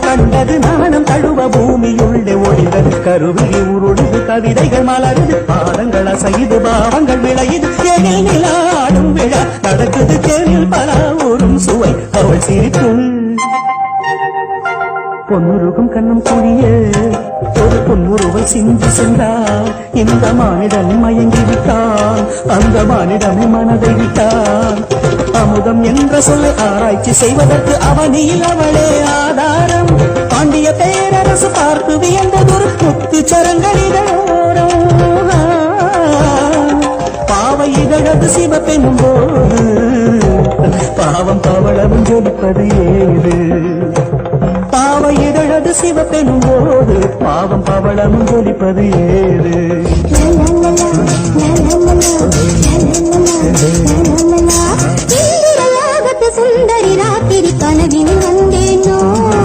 கண்டது நாணம் தழுவ பூமியுள்ளே ஒளிரது கருவிழி உருடுது கவிதைகள் மலருது பாதங்கள் அசைது பாவங்கள் விளையுது எழில் நிலாடும் விழா நடக்குது தேனில் பல ஊரும் சுவை அவள் சிரிக்கும் பொன்னுருகும் கண்ணும் குழிய ஒரு பொன்னுருவை சிந்தி சென்றார் இந்த மானிடன் மயங்கி விட்டான் அந்த மானிடமே மனதை விட்டான் அமுதம் என்ற சொல்லை ஆராய்ச்சி செய்வதற்கு அவனில் அவளே ஆதாரம் பாண்டிய பேரரசு பார்த்து வியந்ததொரு முத்து சரங்களிடோரம் பாவை இதழது சிவப்பெனும் போது பாவம் பவளவும் ஜொலிப்பது ஏது பாவை இதழது சிவப்பெனும் போது பாவம் பவளமும் ஜொலிப்பது ஏது